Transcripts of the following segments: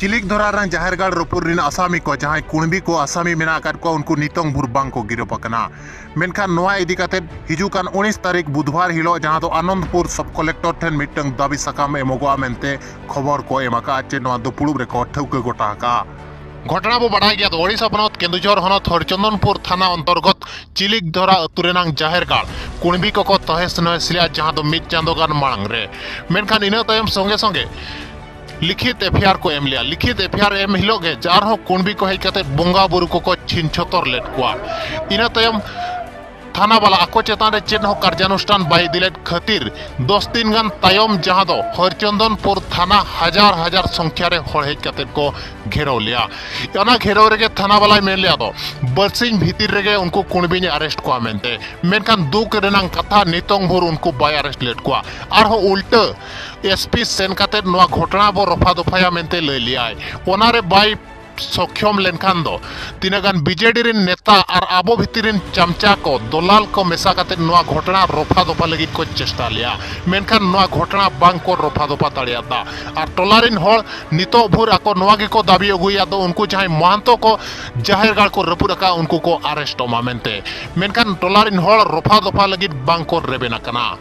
चिलिक धरा जाहेरगाड़ रपुर आसामी को जहां कुणबी को आसामी मेना को उनको नितों भूर बांग को गिरफ्तार मेनखान नोआ इदी कातेद हिजुकान 19 तारीख बुधवार हिलो जहां दो आनंदपुर सब कलेक्टर ठेन मिटंग दाबी साकाम एमोगोआ मेनते खबर को एमाका चे नोआ दो पुलुब रेको ठौके गोटा घटना बो बढ़ाई गया ओडिशा बनत केन्दुझर हनत हरचंदनपुर थाना अंतर्गत चिलिक धरा अतुरेनांग जाहेरगाड़ कुणबी को तहेस नहेस लिया जहां दो मिट चांदोगान मांग रे मेनखान इना तायम संगे संगे लिखित एफआईआर को एम लिया लिखित एफआईआर एम हिलोगे जार हो कुणबी को हेकते बोंगा बुरु को छिन छतर लेट कुआ इना तायम थाना वाला आको चेतान चेन हो कार्यानुष्ठान बाई दिलेट खातिर 10 दिन गान तायम जहां दो हरचंदनपुर थाना हजार हजार संख्या रे हड़ हेज कते को घेराव लिया ओना घेराव रेगे थाना वाला मेन लिया दो बरसिंग भीतिर रेगे उनको कुणबी ने अरेस्ट को मेनते मेनखान दुख रेनांग कथा नितोंग भोर उनको बाय अरेस्ट लेट को आर हो उल्टा एसपी सेन कते नोआ घटना बो रफा दफाया मेनते ले लिया ओना रे बाय सक्षम लेनखान दो तीनगान बीजेडी रिन नेता और आबो भितरिन चमचा को दलाल को मेसा काते नोआ घटना रफा दफा लगी को चेष्टा लिया मेनखान नोआ घटना बांग को रफा दफा दाड़ियादा और टोलारिन हड़ नितो भूर आको नोआ गे को दाबी अगुया दो उनको जहां महंतो को जाहेरगाड़ को रपुरका उनको को अरेस्ट मा मेनते मेनखान टोलारिन हड़ रफा दफा लगी बांग को रेबेना कना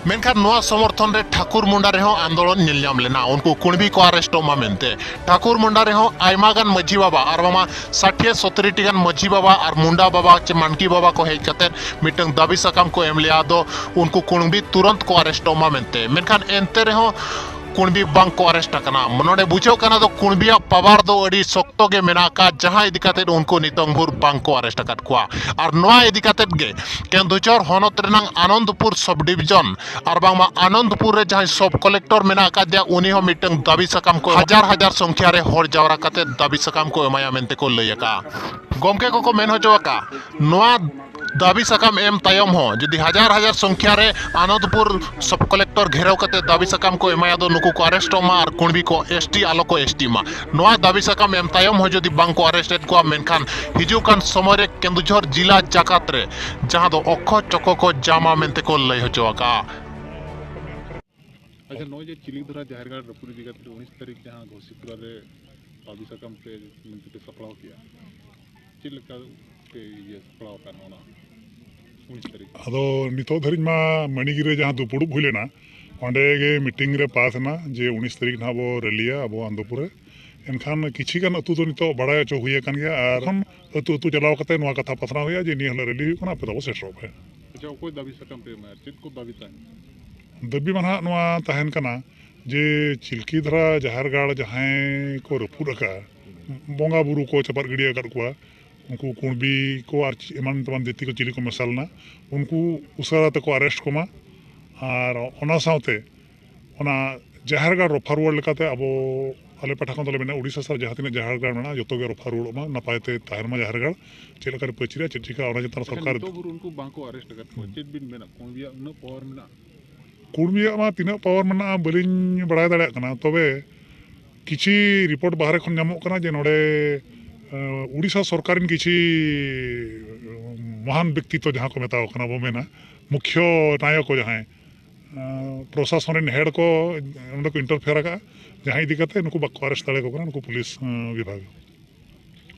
मेनखान नोआ समर्थन रे ठाकुर मुंडा रे हो आंदोलन निलयाम लेना उनको कुणबी को अरेस्ट मा मेनते ठाकुर मुंडा रे हो आयमा गान मझी बाबा और मामा 60-70 गान मझी बाबा और मुंडा बाबा चे मानकी बाबा को हेज कते मिटंग दाबी साकाम को एम लिया दो उनको कुणबी तुरंत को अरेस्ट मा मेनते मेनखान एनते रे हो कुणबी बांग को अरेस्ट कना मनोडे बुझो कना दो कुणबिया पावर दो अड़ी सख्तो गे मेना का जहां इदी काते उनको नितंग भूर बांग को अरेस्ट कत कुआ और नोआ इदी काते गे केन्दुझर हनत रेनांग आनंदपुर सब डिवीजन और बांगमा आनंदपुर रे जहां सब कलेक्टर मेना का दिया उनी हो मिटंग दाबी साकाम को हजार हजार संख्या रे हर जावरा काते दाबी साकाम को एमाया मेनते को लयका गमके को मेन होचोका नोआ दाबी साकाम एम तायम हो जदि हजार हजार संख्या रे आनंदपुर सब कलेक्टर घेराव कते दाबी साकाम को एमाया दो नुकु को अरेस्ट मा और कुणबी को एसटी आलो को एसटी मा नोआ दाबी साकाम एम तायम हो जदि बांग को अरेस्टेड को मेनखान हिजुकान समय रे केन्दुझर जिला जाकात रे जहां दो अख चको को जामा मेनते को लय होचोका अच्छा नौ जे चिलिक धरा जाहेरगाड़ रपुर जगह 19 तारीख जहां घोषिपुरा रे दाबी साकाम पे मंत्री सपड़ाव किया चिलका पे ये सपड़ाव का होना 19 तारीख अदो नितो धरिज मा मणिगिरे जहां दुपुड़ुब हुइलेना ओंडे गे मीटिंग रे पास ना जे 19 तारीख ना वो रलिया अब आंदोपुर एनखान किछि गान अतु तो नितो बड़ाय चो हुए कान गया और हम अतु अतु चलाव कते नोआ कथा पसना होया जे नि हले रली हुई कना पे तो सेटरो पे अच्छा कोई दाबी साकाम पे मार चित को दाबी तान दबी माना नोआ तहन कना जे चिलकी धरा जाहेरगाड़ जहां को रपुर का बोंगा बुरु को चपर गिडिया कर कुआ उनको कुणबी को और एमान तमान देती को चिली को मसालना उनको उसरा तक अरेस्ट कोमा और ओना साउते ओना जाहेरगाड़ रफा रुआड़ लेकाते अब आले पाठा को मेना उड़ीसा सर जहां तिना जाहेरगाड़ मेना जतो गे रफा रुआड़ मा नपायते ताहर मा जाहेरगाड़ चेलका रे पचिरा चिका ओना जतन सरकार तो भूर उनको बांग को अरेस्ट कर चेत बिन मेना कुणबिया न पावर मेना कुणबिया मा तिना पावर मेना बलिन बड़ाय दाड़े कना तबे किछि रिपोर्ट बाहर खन नामो कना जे नोडे उड़ीसा सरकार किसी महान व्यक्तित्व जहाँ को मेता वो मेना मुख्य नायक को जहाँ प्रशासन हेड को इंटरफेयर का जहाँ इदी करते उनको बाको अरेस्ट दाड़े को उनको पुलिस विभाग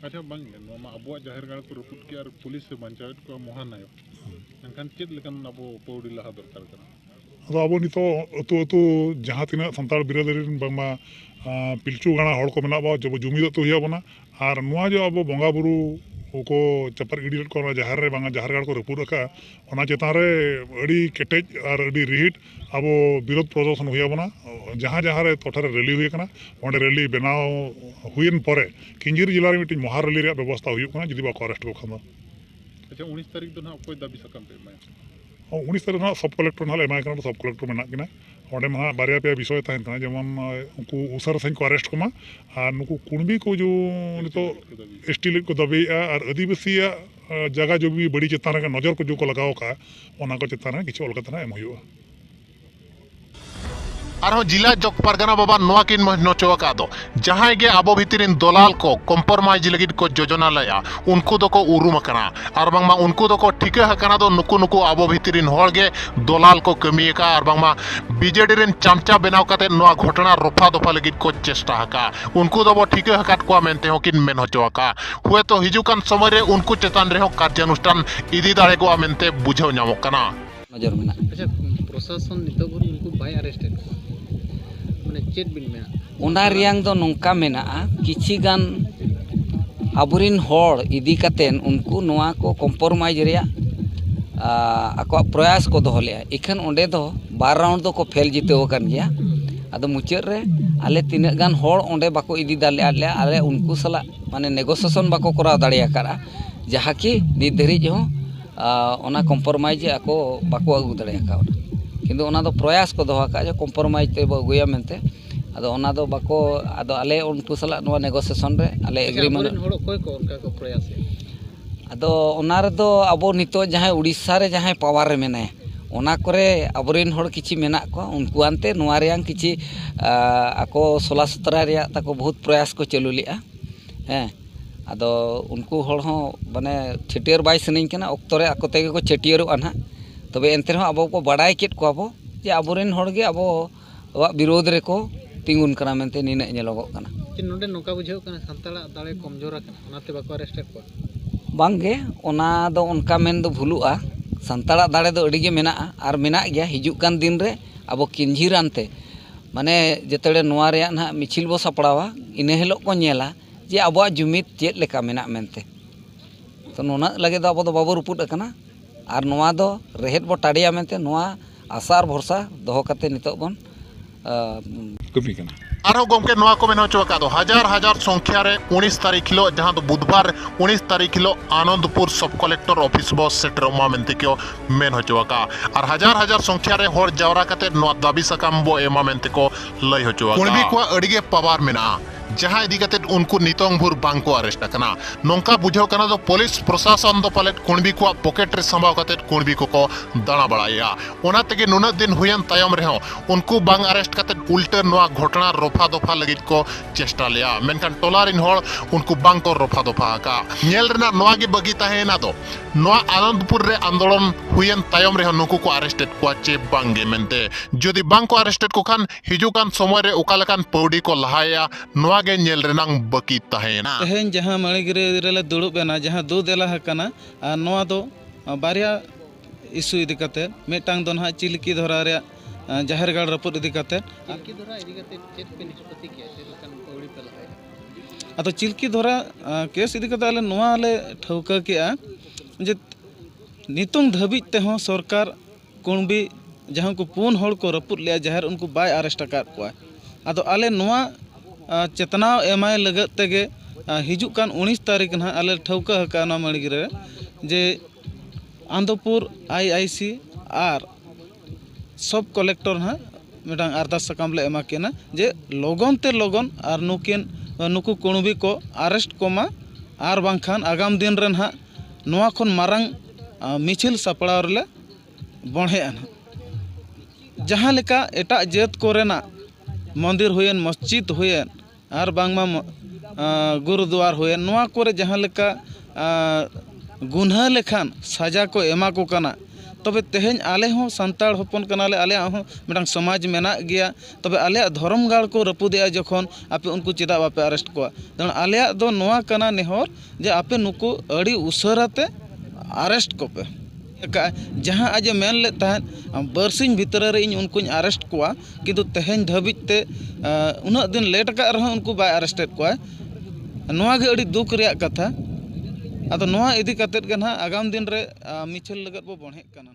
अच्छा बांग नोमा अबुआ जाहेरगाड़ को रपुट के और पुलिस से बंचावट को महान नायक एनखान चेत लेकन अबो पौड़ी लहा दरकार कना अब नितो अतु अतु जहाँ तीना संताल बिरादरी बांगमा पिलचू गाना हड़ को मेना बा जब जुमिद तो हुआ बना और नुआ जो अब बोंगा बुरु को चपर गिडी को जहार रे बांगा जाहेरगाड़ को रपुर रखा ओना चेतान रे अड़ी केटेज और अड़ी रिहिट अब विरोध प्रदर्शन हुआ बना जहाँ जहाँ रे टोठारे रैली हुई कना ओंडे रैली बनाव हुईन परे किंजीर जिला रे मिटिंग महा रैली रे व्यवस्था हुई कना जदि बाको अरेस्ट को खाना अच्छा 19 तारीख दो ना कोई दाबी साकाम पे मैं 19 तारीख ना सब कलेक्टर ना एम सब कलेक्टर मेना किना ओंडे मा बारिया पे विषय तहन कना जेमन उनको उसर सही को अरेस्ट कोमा और नुकु कुणबी को जो नितो एसटी को दबी और आदिवासी जगह जो भी बड़ी चेतान का नजर को जो को लगाओ का ओना को चेतान किछि अलग तना एम हुआ। आरहों जिला जग परगना बाबा नोआ किन महनोचो कादो जहां गे आबो भितरिन दलाल को कम्प्रोमाइज लगिद को योजना लया उनको दो को उरुम कना आर बांगमा उनको दो को ठिका हकना दो नुकु नुकु आबो भितरिन होड़ गे दलाल को कमी का आर बांगमा बीजेडी रेन चामचा बनाव काते नोआ घटना रफा दफा लगिद को चेष्टा हका उनको दो ठिका हकात को मेनते हो किन मेन होचो का हुए तो हिजुकान समय रे उनको चेतन रे हो कार्यानुष्ठान इदी दाड़े को मेनते बुझाव ᱧᱟᱢᱚᱜ ᱠᱟᱱᱟ नजर में अच्छा प्रशासन नितो भर उनको बाय अरेस्ट माने चेत बिन में ओना रियांग दो नोंका मेना किछि गान आबुरिन होड़ इदी कातेन उनको नोआ को कम्प्रोमाइज रिया आको प्रयास को दोहो लेया इखन ओंडे दो 12 राउंड दो को फेल जितेव कान गया आदो मुचाद रे आले तिना गान होड़ ओंडे बाको इदी दाले आले उनको सला माने नेगोसिएशन बाको कराव दाड़िया करा जहाँ कि नित धरिज हो ओना कम्प्रोमाइज आको बाको अगु दाड़िया का किंतु ओना दो प्रयास को दोहा का कम्प्रोमाइज ते अगुया मेनते आदो ओना दो बाको आदो आले उनको सला नोआ नेगोसिएशन रे आले एग्रीमेंट होड़ कोय को उनका को प्रयास आदो ओना रे दो अबो नितो जहां उड़ीसा रे जहां पावर रे मेनाय ओना करे अबोरिन होड़ किछि मेना को उनको आनते नोआ रियांग किछि आको 16-17 रिया ताको बहुत प्रयास को चालू लिया हैं आदो उनको होड़ हो माने छटियर बाय सनिन कना ऑक्तो रे आको तेगे को छटियरो आना तबे एनते हो अबो को बडाय केट को अबो जे अबोरिन होड़ गे अबो विरोध रे को तिंगुन कना मेनते निने नेलोगो कना नोडे नोका बुझाव कना संताला दाळे कमजोर कना ओनाते बाको अरेस्ट को बांगे ओना दो उनका मेन दो भूलुआ संताला दाड़े दो अड़ी गे मेना आर मेना गया हिजुक कान दिन रे अब किंझिरानते माने जेतड़े नोआ रे ना मिछिल बो सपड़ावा इने हेलो को नेला जे अबो जुमित चेत लेका मेना मेनते तो नोना लगे दो अब दो बाबू रुपुट कना आर नोआ दो रेहेट बो टाडिया मेनते नोआ आसार भरसा दोहो काते नितो बन कमी कना आरो गमके नोआ को मेनो चोका दो हजार हजार संख्या रे 19 तारीख हिलो जहां तो बुधवार 19 तारीख हिलो आनंदपुर सब कलेक्टर ऑफिस बो सेटर मा मेनते क्यों मेन होचोका और हजार हजार संख्या रे होर जावरा काते नोआ दाबी सकाम बो एमा मेनते को लई होचोका कुणबी को अडिगे पावर मेना जहां इदी काते उनको नितोंग भूर बांको अरेस्ट कना नोंका बुझाव कना दो पुलिस प्रशासन दो पालेट कुणबी को पॉकेट रे संभाव काते कुणबी को दाणा बड़ाया ओना तेगे नुना दिन हुयन तायम रे हो उनको बांग अरेस्ट काते उल्टे नोआ घटना रफा दफा लगित को चेष्टा लिया मेनखान टोलारिन होड़ उनको बांग को रफा दफा का नेल रेना नोआ गे बगी ताहेना दो नोआ आनंदपुर रे आंदोलन हुयन तायम रे नुको को अरेस्टेड को चे बांगे मेनते जदि बांग को अरेस्टेड को खान हिजुकान समय रे ओकालकान पौडी को लहाया नोआ गे नेल रेनांग बकी ताहेना तेहेन जहां मणिगिरी रे दुड़ुब बेना जहां दो देला हकना आ नोआ दो बारिया इशू इदी काते मेटांग दो ना चिलकी धरा रे जाहेरगाड़ रपुद इदी काते चिलकी धरा इदी काते चेत पे निष्पत्ति के दुकान पौड़ी पे लहाय आतो चिलकी धरा केस इदी काते आले नोआ आले ठौका केआ जे नितुंग धबिज ते हो सरकार कुणबी जहां को पुन होड़ को रपुद लिया जाहेर उनको बाय अरेस्ट काट को आतो आले नोआ चेतना एमाय लगत तेगे हिजुकान 19 तारीख ना आले ठौका हका ना मणिगिरे जे आंदोपुर आईआईसी आर सब कलेक्टर ना मेटांग अरदास सकाम ले एमा केना जे लगन ते लगन आर नुकु कुणबी को अरेस्ट कोमा आर बांखान आगाम दिन रे ना नोआ खन मारंग मिछिल सपड़ाव रे बढ़े आना जहां लेका एटा जेत कोरेना मंदिर हुएन मस्जिद हुएन आर बांगमा गुरुद्वार हुएन नोआ कोरे जहां लेका गुन्हा लेखान सजा को एमा को कना तबे तेहेन आले हो संताड़ हपन कनाले आले हो मिटांग समाज मेना गया तबे आले धर्म गाड़ को रपुदिया जखन आपे उनको चेदा बापे अरेस्ट को दन आले दो नोआ कना नेहर जे आपे नुको अड़ी उसराते अरेस्ट कोपे जहां आज मेन ले तहन बरसिंग भीतर रे इन उनको अरेस्ट को किंतु तेहेन धबिते उना दिन लेट का रह उनको बाय अरेस्टेड को नोआ गे अड़ी दुख रिया कथा आदो नोआ इदी कातेत के ना आगाम दिन रे मिछल लगत बो बढ़े कना।